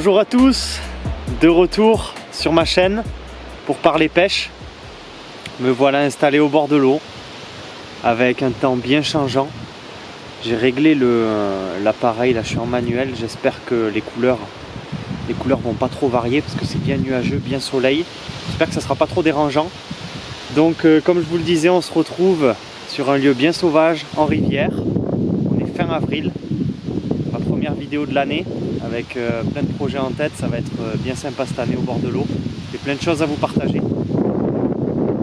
Bonjour à tous, de retour sur ma chaîne pour parler pêche. Me voilà installé au bord de l'eau avec un temps bien changeant. J'ai réglé l'appareil, là je suis en manuel, j'espère que les couleurs vont pas trop varier parce que c'est bien nuageux, bien soleil. J'espère que ça sera pas trop dérangeant. Donc comme je vous le disais, on se retrouve sur un lieu bien sauvage en rivière. On est fin avril, ma première vidéo de l'année avec plein de projets en tête. Ça va être bien sympa cette année au bord de l'eau. J'ai plein de choses à vous partager.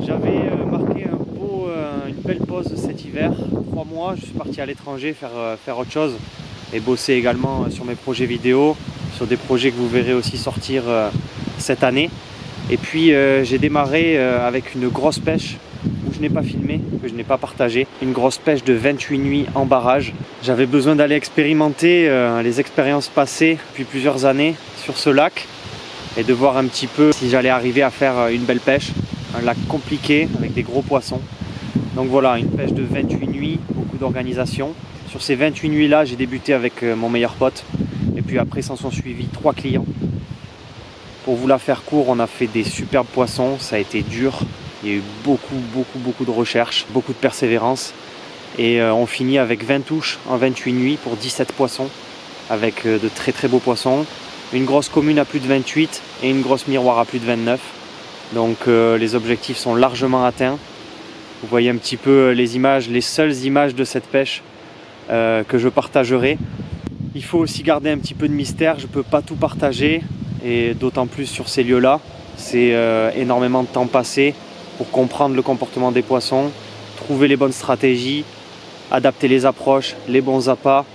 J'avais marqué une belle pause cet hiver, 3 mois. Je suis parti à l'étranger faire autre chose et bosser également sur mes projets vidéo, sur des projets que vous verrez aussi sortir cette année. Et puis j'ai démarré avec une grosse pêche où je n'ai pas filmé, que je n'ai pas partagé. Une grosse pêche de 28 nuits en barrage. J'avais besoin d'aller expérimenter les expériences passées depuis plusieurs années sur ce lac et de voir un petit peu si j'allais arriver à faire une belle pêche. Un lac compliqué avec des gros poissons. Donc voilà, une pêche de 28 nuits, beaucoup d'organisation. Sur ces 28 nuits là, j'ai débuté avec mon meilleur pote. Et puis après s'en sont suivis 3 clients. Pour vous la faire court, on a fait des superbes poissons, ça a été dur. Il y a eu beaucoup de recherches, beaucoup de persévérance. Et on finit avec 20 touches en 28 nuits pour 17 poissons. Avec de très beaux poissons. Une grosse commune à plus de 28 et une grosse miroir à plus de 29. Donc les objectifs sont largement atteints. Vous voyez un petit peu les images, les seules images de cette pêche que je partagerai. Il faut aussi garder un petit peu de mystère, je ne peux pas tout partager et d'autant plus sur ces lieux-là. C'est énormément de temps passé pour comprendre le comportement des poissons, trouver les bonnes stratégies, adapter les approches, les bons appâts,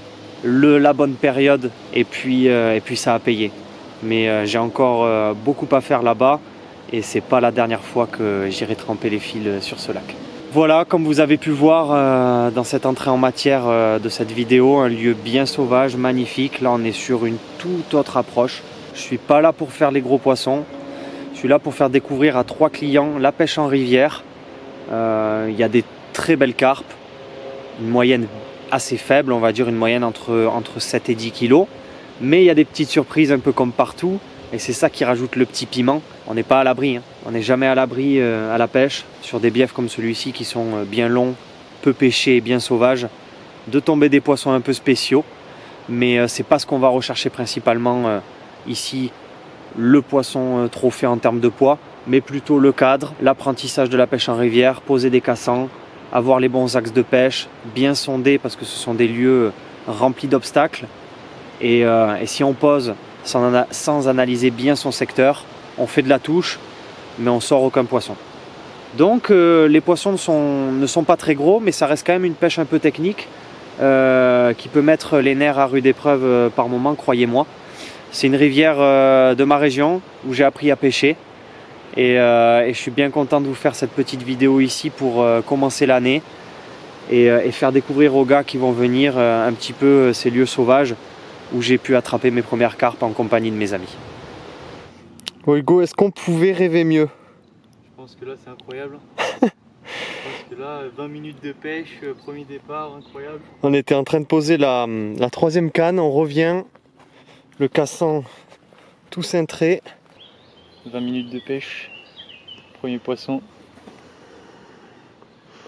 la bonne période et puis ça a payé. Mais j'ai encore beaucoup à faire là-bas. Et c'est pas la dernière fois que j'irai tremper les fils sur ce lac. Voilà, comme vous avez pu voir dans cette entrée en matière de cette vidéo, un lieu bien sauvage, magnifique. Là on est sur une toute autre approche. Je suis pas là pour faire les gros poissons. Je suis là pour faire découvrir à 3 clients la pêche en rivière. Il y a des très belles carpes, une moyenne assez faible, on va dire une moyenne entre 7 et 10 kilos. Mais il y a des petites surprises un peu comme partout. Et c'est ça qui rajoute le petit piment. On n'est pas à l'abri, hein. On n'est jamais à l'abri à la pêche, sur des biefs comme celui-ci qui sont bien longs, peu pêchés et bien sauvages, de tomber des poissons un peu spéciaux. Mais c'est pas ce qu'on va rechercher principalement ici, le poisson trophée en termes de poids, mais plutôt le cadre, l'apprentissage de la pêche en rivière, poser des cassants, avoir les bons axes de pêche, bien sonder parce que ce sont des lieux remplis d'obstacles. Et si on pose sans analyser bien son secteur, on fait de la touche mais on sort aucun poisson. Donc les poissons ne sont pas très gros, mais ça reste quand même une pêche un peu technique qui peut mettre les nerfs à rude épreuve par moment, croyez-moi. C'est une rivière de ma région où j'ai appris à pêcher et je suis bien content de vous faire cette petite vidéo ici pour commencer l'année et faire découvrir aux gars qui vont venir un petit peu ces lieux sauvages où j'ai pu attraper mes premières carpes en compagnie de mes amis. Bon Hugo, est-ce qu'on pouvait rêver mieux? Je pense que là c'est incroyable. Je pense que là 20 minutes de pêche, premier départ, incroyable. On était en train de poser la 3e canne, on revient, le cassant tout cintré. 20 minutes de pêche, premier poisson.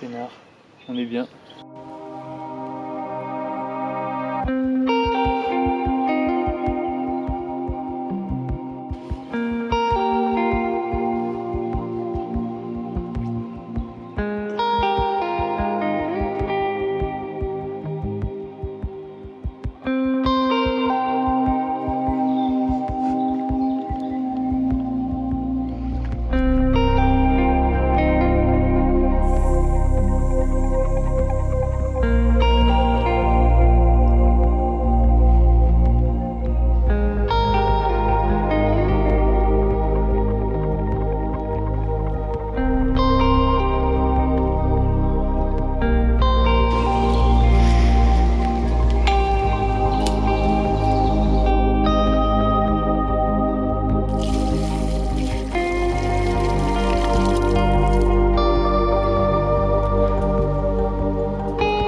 Peinard, on est bien.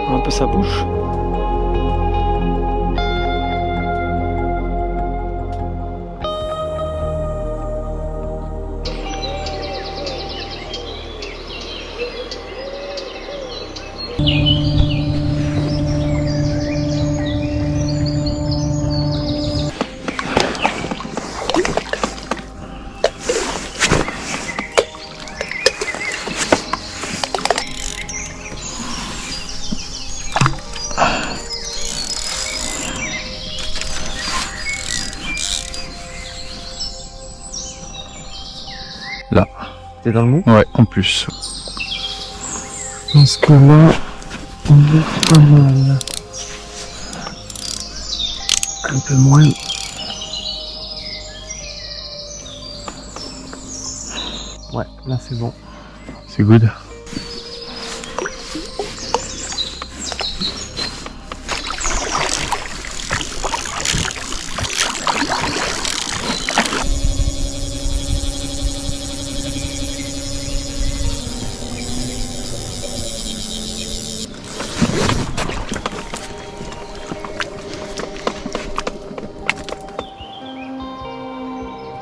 Un peu sa bouche. Là. T'es dans le mou? Ouais, en plus. Je pense que là, on est pas mal. Un peu moins. Ouais, là c'est bon. C'est good.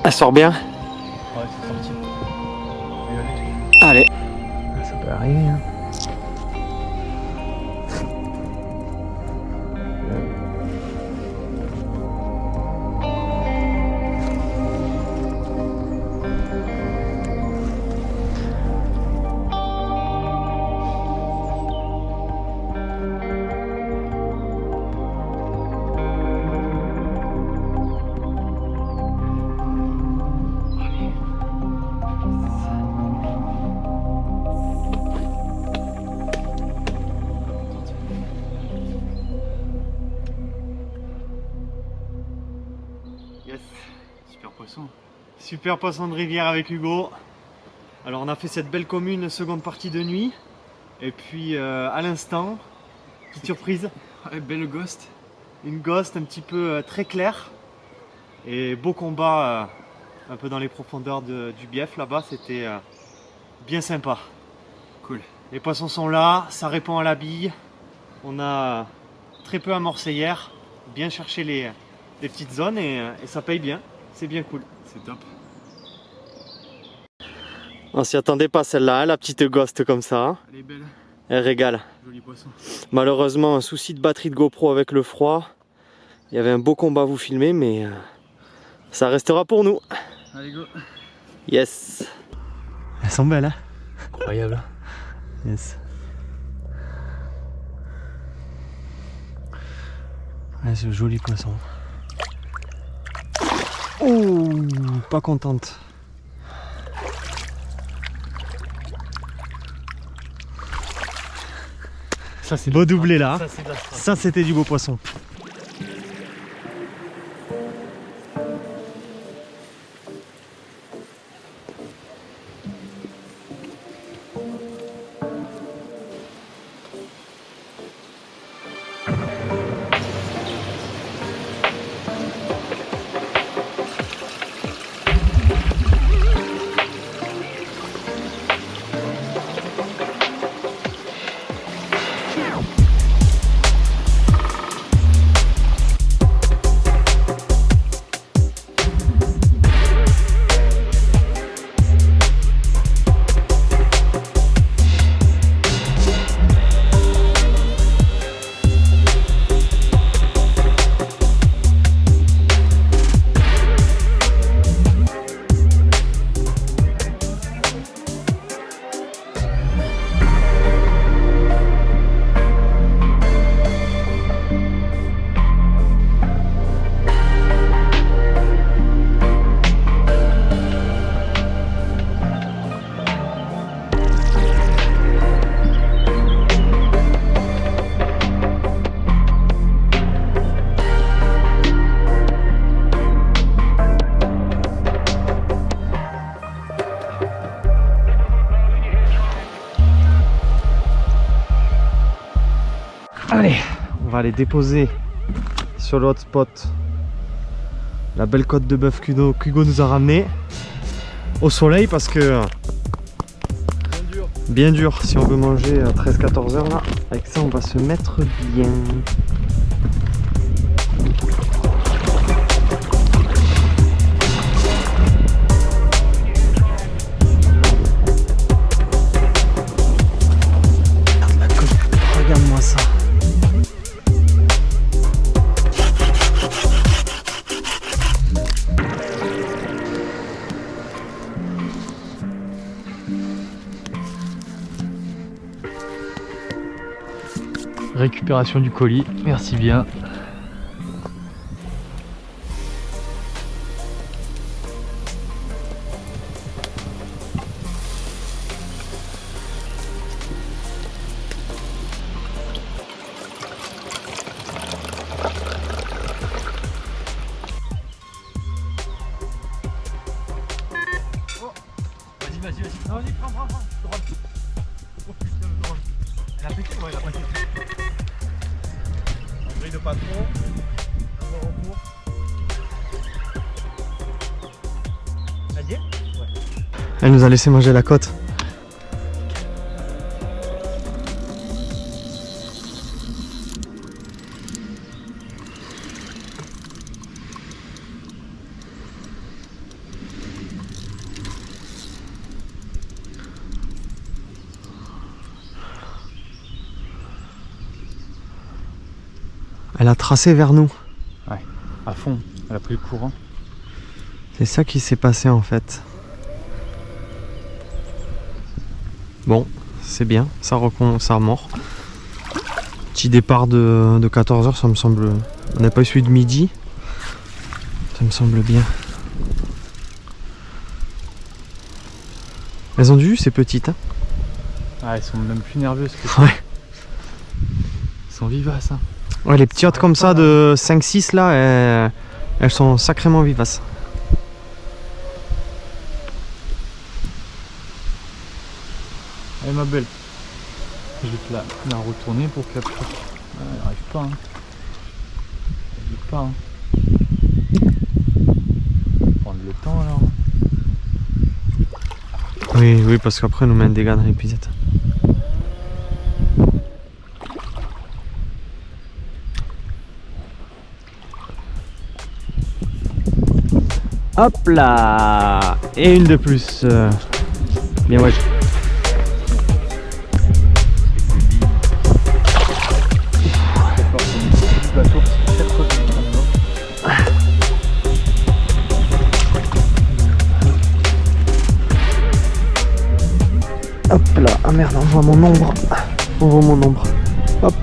Elle sort bien? Ouais, c'est sorti. Allez. Ça peut arriver, hein. Yes, super poisson. Super poisson de rivière avec Hugo. Alors on a fait cette belle commune seconde partie de nuit. Et puis à l'instant, petite surprise. Ouais, belle ghost. Une ghost un petit peu très claire. Et beau combat un peu dans les profondeurs du bief là-bas. C'était bien sympa. Cool. Les poissons sont là, ça répond à la bille. On a très peu amorcé hier. Bien cherché les petites zones et ça paye bien. C'est bien cool. C'est top. On s'y attendait pas celle-là, hein, la petite ghost comme ça. Hein. Elle est belle. Elle régale. Joli poisson. Malheureusement, un souci de batterie de GoPro avec le froid. Il y avait un beau combat à vous filmer, mais ça restera pour nous. Allez, go. Yes. Elles sont belles, hein? Incroyable. Yes. Ouais, c'est un joli poisson. Ouh, pas contente. Ça c'est Beau doublé là. Ça c'est de la strasse. Ça c'était du beau poisson. Allez, on va aller déposer sur le hotspot la belle côte de bœuf qu'Hugo nous a ramené au soleil parce que bien dur si on veut manger à 13-14 heures là. Avec ça on va se mettre bien. Regarde-moi ça. Récupération du colis, merci bien. vas-y. Non, vas-y, prends. Drôle. Oh putain, le drôle. Elle a pété? Ouais, elle a pété. On brille pas trop. Un bon retour. Vas-y. Ouais. Elle nous a laissé manger la côte. Elle a tracé vers nous. Ouais, à fond. Elle a pris le courant. C'est ça qui s'est passé en fait. Bon, c'est bien, ça remord. Petit départ de 14h, ça me semble... On n'a pas eu celui de midi. Ça me semble bien. Elles ont du jus, ces petites, hein? Ah, elles sont même plus nerveuses que ça. Ouais. Elles sont vivaces, hein. Ouais, les petits comme ça de 5-6 là, elles sont sacrément vivaces. Allez ma belle, je vais te la retourner pour qu'elle n'arrive pas. Hein. Elle veut pas. Hein. Prendre le temps alors. Oui, parce qu'après nous met un dégât dans l'épuisette. Hop là! Et une de plus. Bien ouais. Hop là, ah merde, on voit mon ombre. On voit mon ombre. Hop.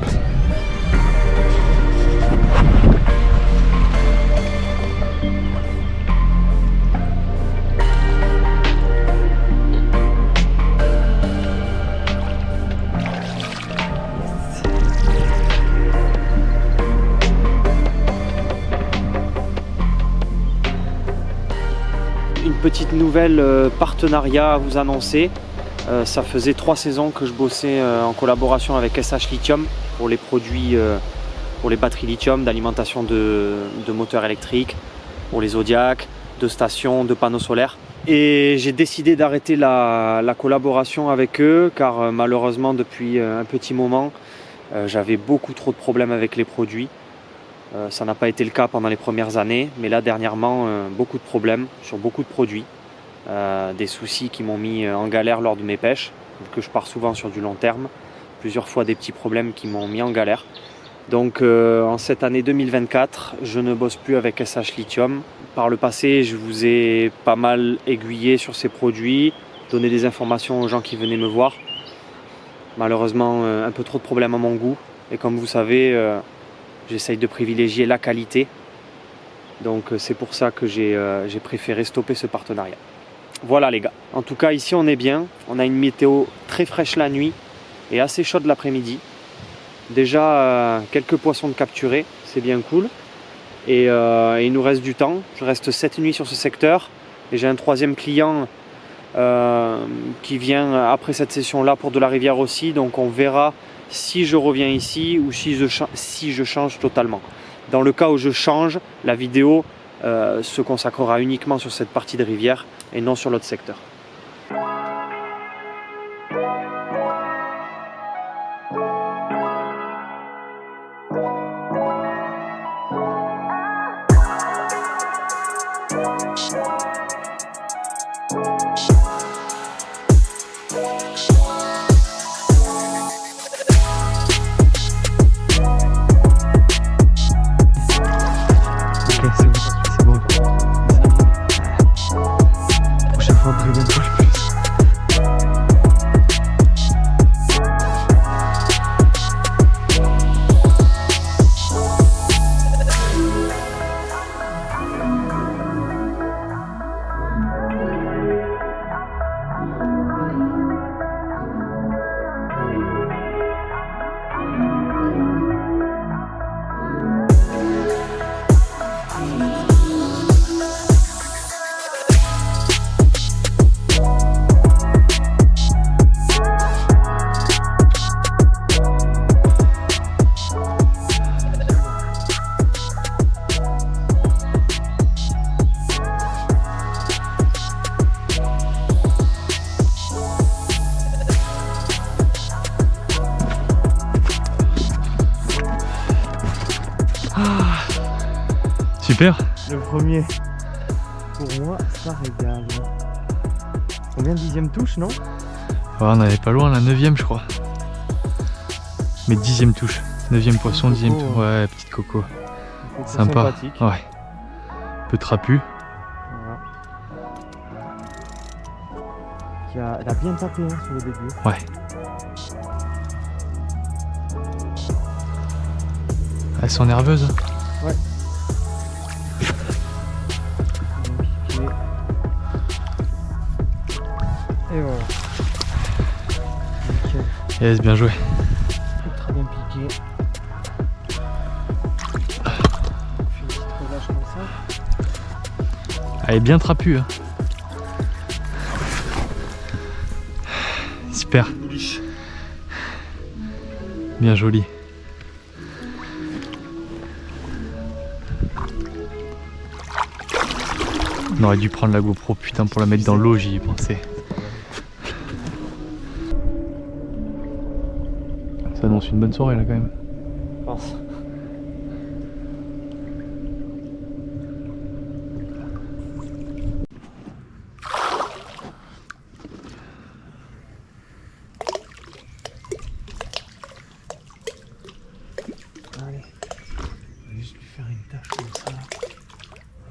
Une petite nouvelle partenariat à vous annoncer. Ça faisait 3 saisons que je bossais en collaboration avec SH Lithium pour les produits, pour les batteries lithium d'alimentation de moteurs électriques, pour les Zodiac, de stations, de panneaux solaires. Et j'ai décidé d'arrêter la collaboration avec eux car malheureusement depuis un petit moment j'avais beaucoup trop de problèmes avec les produits. Ça n'a pas été le cas pendant les premières années, mais là dernièrement beaucoup de problèmes sur beaucoup de produits. Des soucis qui m'ont mis en galère lors de mes pêches, vu que je pars souvent sur du long terme, plusieurs fois des petits problèmes qui m'ont mis en galère. Donc en cette année 2024, je ne bosse plus avec SH Lithium. Par le passé, je vous ai pas mal aiguillé sur ces produits, donné des informations aux gens qui venaient me voir. Malheureusement, un peu trop de problèmes à mon goût, et comme vous savez, j'essaye de privilégier la qualité. Donc c'est pour ça que j'ai préféré stopper ce partenariat. Voilà les gars, en tout cas ici on est bien, on a une météo très fraîche la nuit et assez chaude l'après-midi. Déjà quelques poissons de capturés, c'est bien cool. Et il nous reste du temps, je reste 7 nuits sur ce secteur et j'ai un 3e client qui vient après cette session là pour de la rivière aussi. Donc on verra si je reviens ici ou si je change totalement. Dans le cas où je change, la vidéo se consacrera uniquement sur cette partie de rivière et non sur l'autre secteur. Prochaine fois, brûler. Super. Le premier, pour moi, ça régale. Combien de dixième touche, non? On n'avait pas loin, la 9ème je crois. Mais 10ème touche. 9ème poisson, Coco, 10ème touche. Ouais, petite coco. Sympa. Sympathique. Ouais. Un peu trapu. Voilà. Elle a bien tapé hein, sur le début. Ouais. Elles sont nerveuses. Ouais. Et voilà. Nickel. Yes, bien joué. Très bien piqué. On fait une petite relâche comme ça. Elle est bien trapue. Hein. Super. Bien joli. On aurait dû prendre la GoPro putain pour la mettre dans l'eau, j'y ai pensé. Ça annonce une bonne soirée là quand même. Je pense. Allez, on va juste lui faire une tâche comme ça,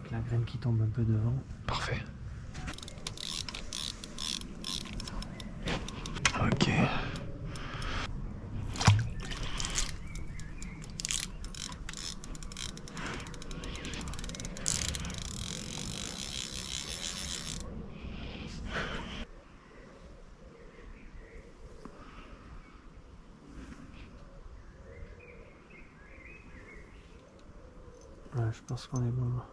avec la graine qui tombe un peu devant. Parfait. Ok. Ouais, je pense qu'on est bon là.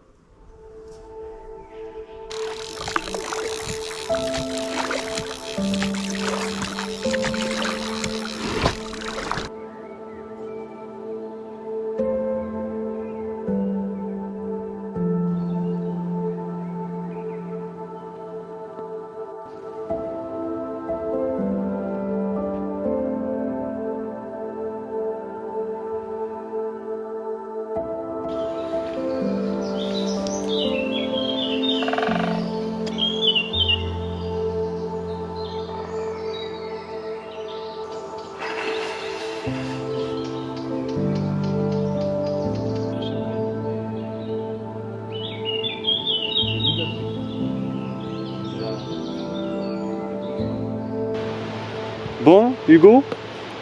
Bon, Hugo,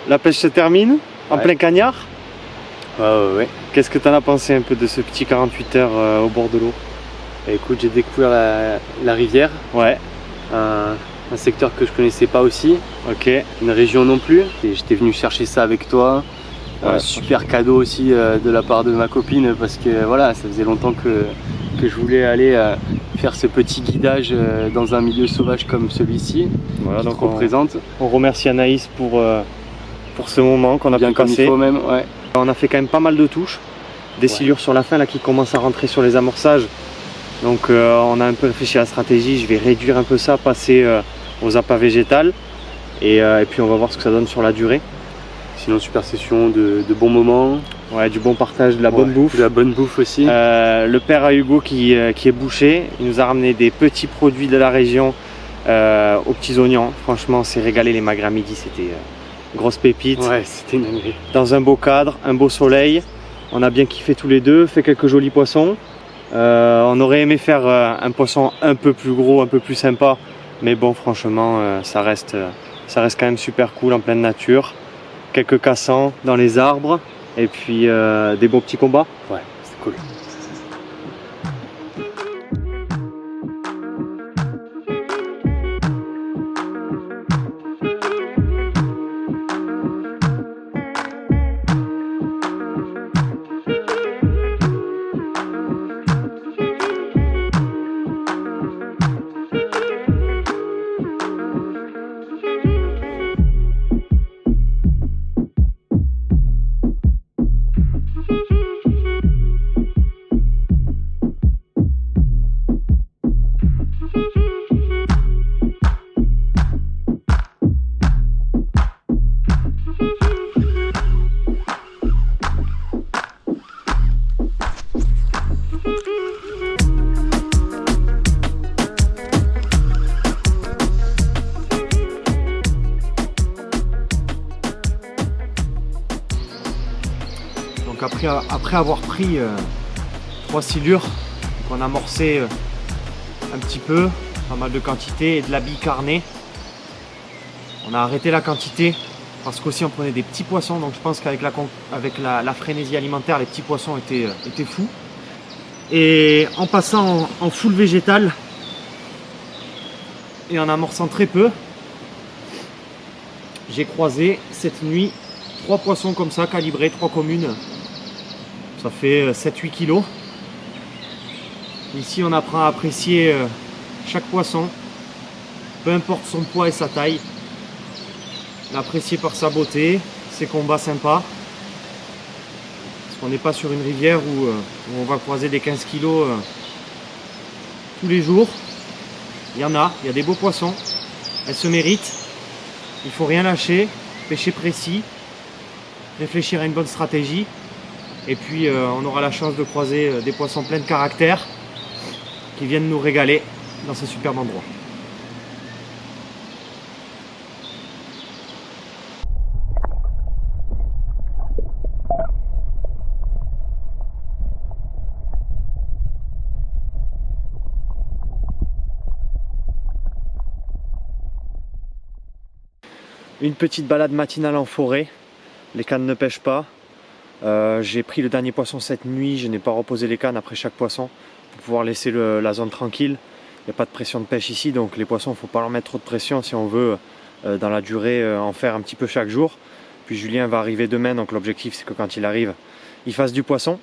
la pêche se termine en plein cagnard. Ouais. Qu'est-ce que tu en as pensé un peu de ce petit 48 heures au bord de l'eau? Écoute, j'ai découvert la rivière, Ouais, un secteur que je connaissais pas aussi, ok. une région non plus. Et j'étais venu chercher ça avec toi. Ouais, Super cadeau aussi de la part de ma copine parce que voilà, ça faisait longtemps que je voulais aller faire ce petit guidage dans un milieu sauvage comme celui-ci, Voilà, qui donc te représente. on remercie Anaïs pour ce moment qu'on a Bien pu comme passer. il faut même, ouais. On a fait quand même pas mal de touches, des silures sur la fin là qui commencent à rentrer sur les amorçages. Donc on a un peu réfléchi à la stratégie, je vais réduire un peu ça, passer aux appâts végétales et puis on va voir ce que ça donne sur la durée. Sinon, super session de bons moments. Ouais, du bon partage, de la bonne bouffe. De la bonne bouffe aussi. Le père à Hugo qui est boucher, il nous a ramené des petits produits de la région aux petits oignons. Franchement, on s'est régalé, les magres à midi, c'était grosse pépite. Ouais, c'était une dinguerie. Dans un beau cadre, un beau soleil. On a bien kiffé tous les deux, fait quelques jolis poissons. On aurait aimé faire un poisson un peu plus gros, un peu plus sympa. Mais bon, franchement, ça reste quand même super cool en pleine nature. Quelques cassants dans les arbres et puis des beaux petits combats. Ouais, c'est cool. après avoir pris 3 silures, on a amorcé un petit peu, pas mal de quantité et de la bille carnée. On a arrêté la quantité parce qu'aussi on prenait des petits poissons, donc je pense qu'avec la frénésie alimentaire, les petits poissons étaient fous. Et en passant en full végétal et en amorçant très peu, j'ai croisé cette nuit 3 poissons comme ça, calibrés, 3 communes. Ça fait 7-8 kilos. Ici on apprend à apprécier chaque poisson, peu importe son poids et sa taille. L'apprécier par sa beauté, ses combats sympas. Parce qu'on n'est pas sur une rivière où on va croiser des 15 kilos tous les jours. Il y a des beaux poissons. Elles se méritent. Il ne faut rien lâcher, pêcher précis, réfléchir à une bonne stratégie. Et puis on aura la chance de croiser des poissons pleins de caractère qui viennent nous régaler dans ces superbes endroits. Une petite balade matinale en forêt, les cannes ne pêchent pas. J'ai pris le dernier poisson cette nuit, je n'ai pas reposé les cannes après chaque poisson pour pouvoir laisser la zone tranquille. Il n'y a pas de pression de pêche ici, donc les poissons, il ne faut pas leur mettre trop de pression si on veut dans la durée en faire un petit peu chaque jour. Puis Julien va arriver demain, donc l'objectif c'est que quand il arrive, il fasse du poisson.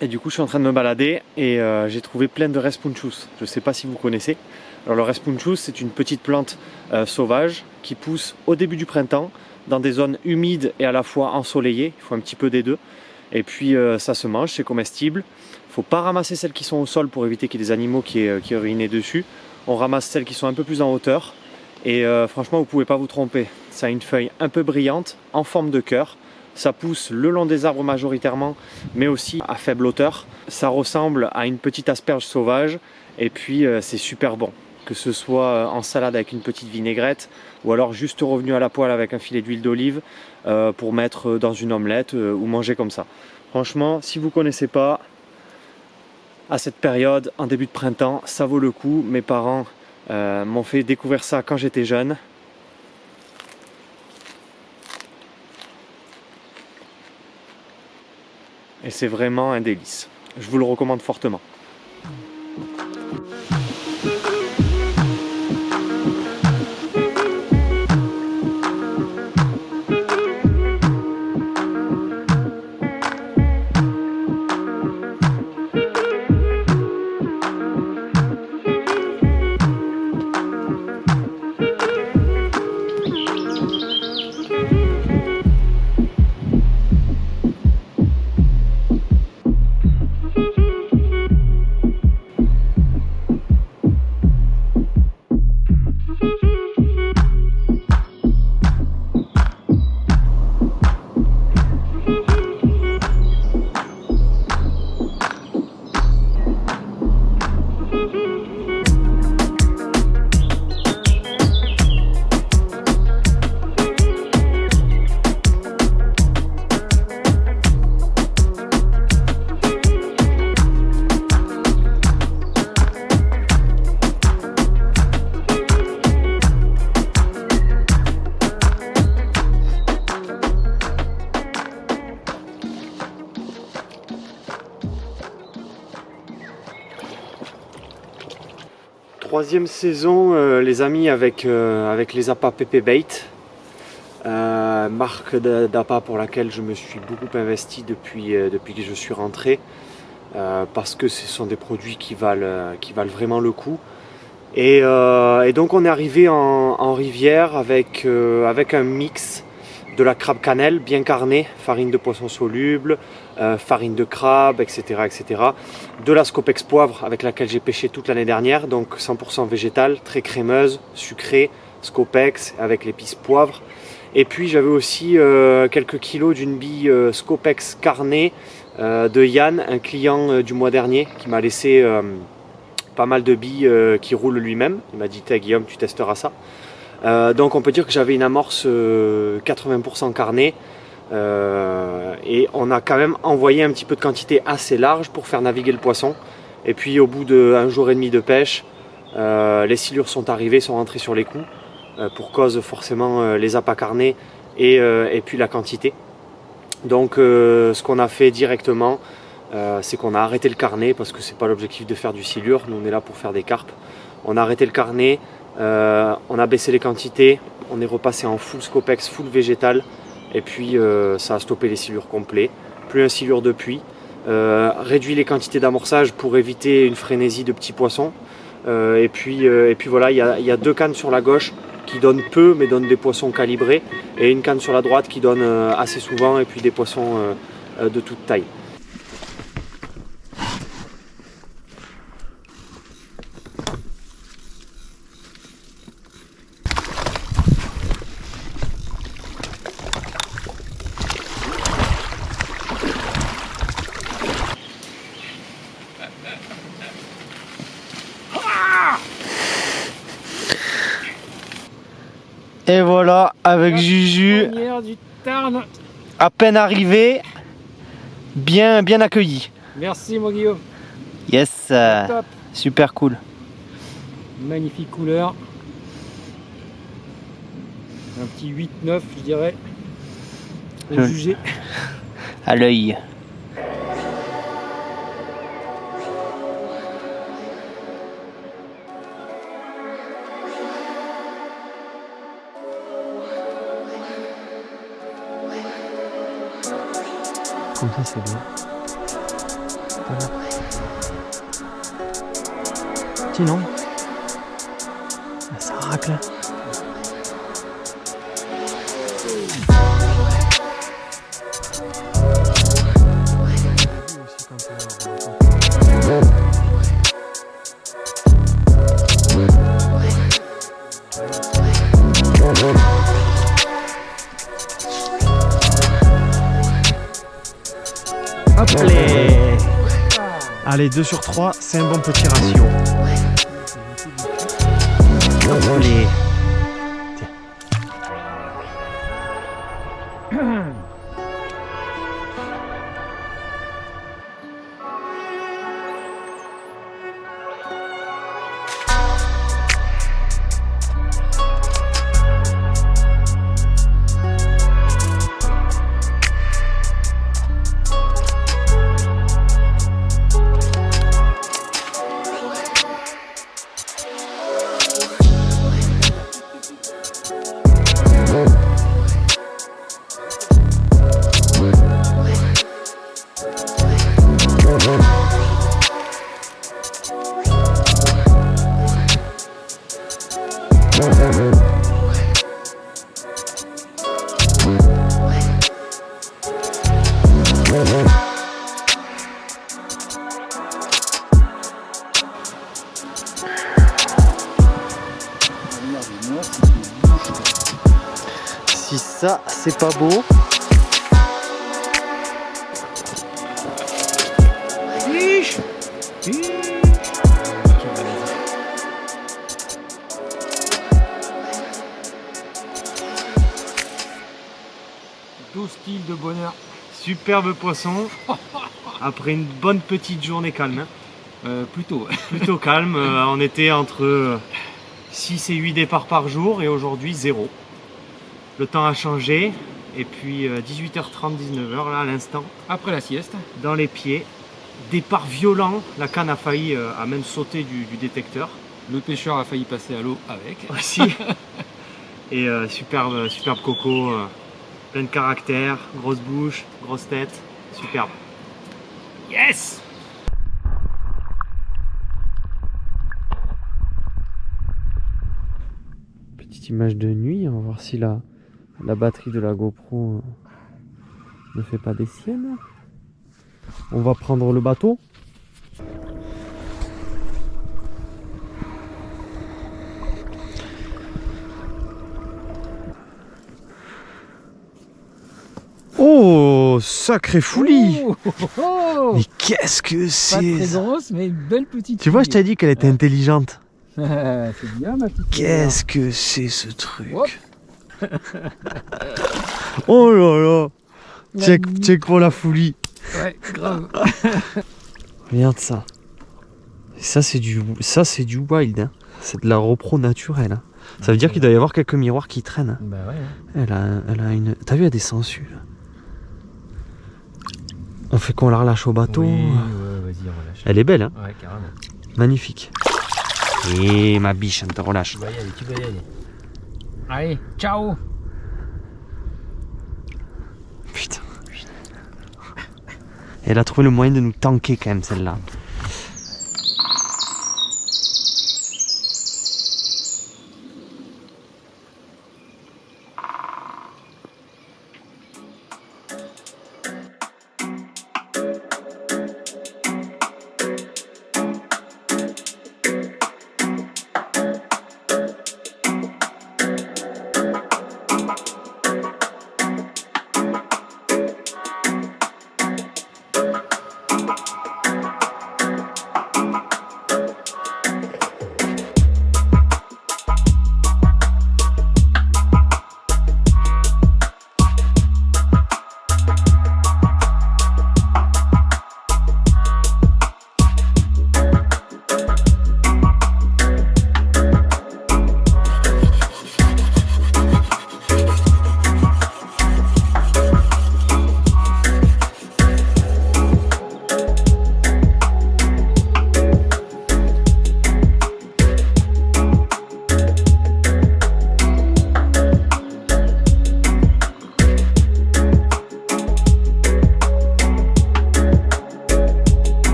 Et du coup je suis en train de me balader et j'ai trouvé plein de respunchus. Je ne sais pas si vous connaissez. Alors le respunchus, c'est une petite plante sauvage qui pousse au début du printemps dans des zones humides et à la fois ensoleillées. Il faut un petit peu des deux. Et puis ça se mange, c'est comestible. Il ne faut pas ramasser celles qui sont au sol pour éviter qu'il y ait des animaux qui urinent dessus. On ramasse celles qui sont un peu plus en hauteur. Et franchement, vous ne pouvez pas vous tromper. Ça a une feuille un peu brillante, en forme de cœur. Ça pousse le long des arbres majoritairement, mais aussi à faible hauteur. Ça ressemble à une petite asperge sauvage. Et puis c'est super bon. Que ce soit en salade avec une petite vinaigrette ou alors juste revenu à la poêle avec un filet d'huile d'olive pour mettre dans une omelette ou manger comme ça. Franchement, si vous ne connaissez pas, à cette période, en début de printemps, ça vaut le coup. Mes parents m'ont fait découvrir ça quand j'étais jeune. Et c'est vraiment un délice. Je vous le recommande fortement. Troisième saison, les amis, avec les appâts Pépé Bait, marque d'appât pour laquelle je me suis beaucoup investi depuis que je suis rentré, parce que ce sont des produits qui valent vraiment le coup. Et donc on est arrivé en rivière avec un mix de la crabe cannelle bien carnée, farine de poisson soluble, farine de crabe, etc., etc. De la Scopex poivre avec laquelle j'ai pêché toute l'année dernière, donc 100% végétale, très crémeuse, sucrée, Scopex avec l'épice poivre. Et puis j'avais aussi quelques kilos d'une bille Scopex carnée de Yann, un client du mois dernier qui m'a laissé pas mal de billes qui roulent lui-même. Il m'a dit Guillaume, tu testeras ça. Donc on peut dire que j'avais une amorce 80% carnée, Et on a quand même envoyé un petit peu de quantité assez large pour faire naviguer le poisson. Et puis au bout d'un jour et demi de pêche, les silures sont arrivées, sont rentrées sur les coups, pour cause forcément les appâts carnés et puis la quantité. Donc ce qu'on a fait directement, c'est qu'on a arrêté le carnet, parce que c'est pas l'objectif de faire du silure, nous on est là pour faire des carpes. On a arrêté le carnet, on a baissé les quantités, on est repassé en full scopex, full végétal, et puis ça a stoppé les silures complets. Plus un silure de puits, réduit les quantités d'amorçage pour éviter une frénésie de petits poissons. Et puis voilà, il y a 2 cannes sur la gauche qui donnent peu mais donnent des poissons calibrés, et une canne sur la droite qui donne assez souvent, et puis des poissons de toute taille. Et voilà, avec Juju, Du Tarn. à peine arrivé, bien accueilli. Merci mon Guillaume. Yes, Top. super cool. Magnifique couleur. Un petit 8-9 je dirais. Au Joli. jugé. À l'œil. Comme ça c'est bien. Voilà. Sinon, ça racle. Allez, 2 sur 3, c'est un bon petit ratio. Allez. Si ça, c'est pas beau. Styles de bonheur. Superbe poisson, après une bonne petite journée calme. Plutôt. Plutôt calme, on était entre 6 et 8 départs par jour, et aujourd'hui 0. Le temps a changé, et puis 18h30, 19h là à l'instant. Après la sieste. Dans les pieds, départ violent, la canne a failli à même sauter du détecteur. Le pêcheur a failli passer à l'eau avec. Aussi. Et superbe coco, plein de caractère, grosse bouche, grosse tête, superbe. Yes! Petite image de nuit, on va voir si la batterie de la GoPro ne fait pas des siennes. On va prendre le bateau. Oh, sacré foulis! Mais qu'est-ce que c'est? Pas très grosse, mais une belle petite. Tu vois, je t'ai dit qu'elle était intelligente. C'est bien ma petite. Qu'est-ce que c'est ce truc? Oh là là! Check pour la folie. Ouais, grave. Regarde ça. Et ça c'est du wild. Hein. C'est de la repro naturelle. Hein. Ça veut dire qu'il doit y avoir quelques miroirs qui traînent. Bah ouais. Elle a une. T'as vu, elle a des sangsues. Là. On fait qu'on la relâche au bateau. Oui, ouais, vas-y, relâche. Elle est belle, hein. Ouais, carrément. Magnifique. Et ma biche, elle te relâche. Tu vas y aller. Allez, ciao. Putain. Elle a trouvé le moyen de nous tanker quand même, celle-là.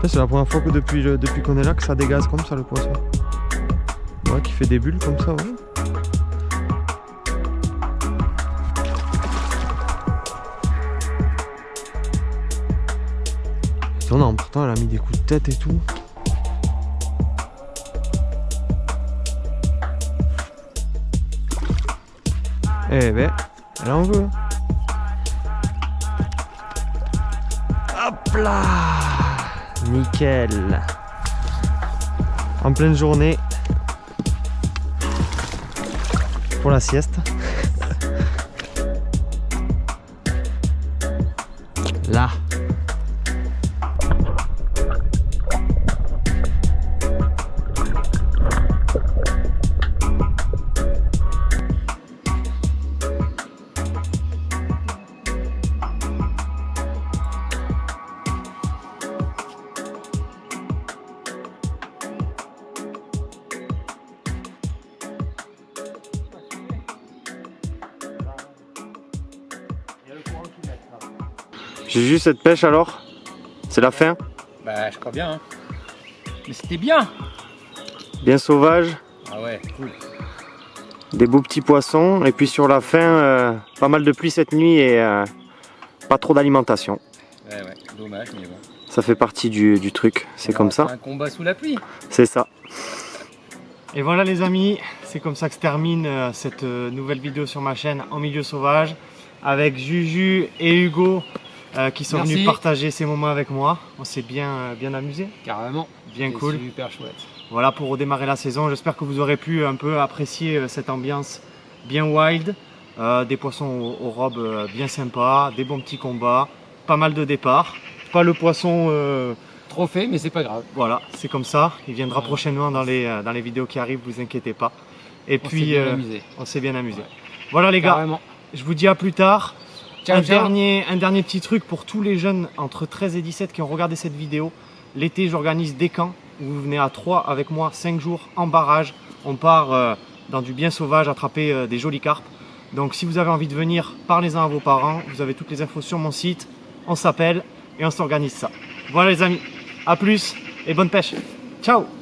C'est la première fois que depuis qu'on est là que ça dégaze comme ça le poisson. Ouais, qui fait des bulles comme ça, ouais. Étonnant, pourtant elle a mis des coups de tête et tout. Eh ben, elle en veut. Hop là! Nickel. En pleine journée. Pour la sieste. Là. J'ai juste cette pêche alors. C'est la fin. Bah je crois bien. Hein. Mais c'était bien. Bien sauvage. Ah ouais, cool. Des beaux petits poissons. Et puis sur la fin, pas mal de pluie cette nuit et pas trop d'alimentation. Ouais, dommage, mais bon. Ça fait partie du truc. C'est comme ça. Un combat sous la pluie. C'est ça. Et voilà les amis, c'est comme ça que se termine cette nouvelle vidéo sur ma chaîne En Milieu Sauvage. Avec Juju et Hugo qui sont venus partager ces moments avec moi. On s'est bien amusé. Carrément. Bien cool. Super chouette. Voilà pour redémarrer la saison. J'espère que vous aurez pu un peu apprécier cette ambiance bien wild. Des poissons aux robes bien sympas, des bons petits combats, pas mal de départs. Pas le poisson trophée, mais c'est pas grave. Voilà, c'est comme ça. Il viendra prochainement dans les vidéos qui arrivent, vous inquiétez pas. Et puis, on s'est bien amusé. Ouais. Voilà les gars, Carrément. je vous dis à plus tard. Ciao, ciao. Un dernier petit truc pour tous les jeunes entre 13 et 17 qui ont regardé cette vidéo. L'été, j'organise des camps où vous venez à 3 avec moi, 5 jours en barrage. On part dans du bien sauvage, attraper des jolis carpes. Donc si vous avez envie de venir, parlez-en à vos parents. Vous avez toutes les infos sur mon site. On s'appelle et on s'organise ça. Voilà les amis, à plus et bonne pêche. Ciao!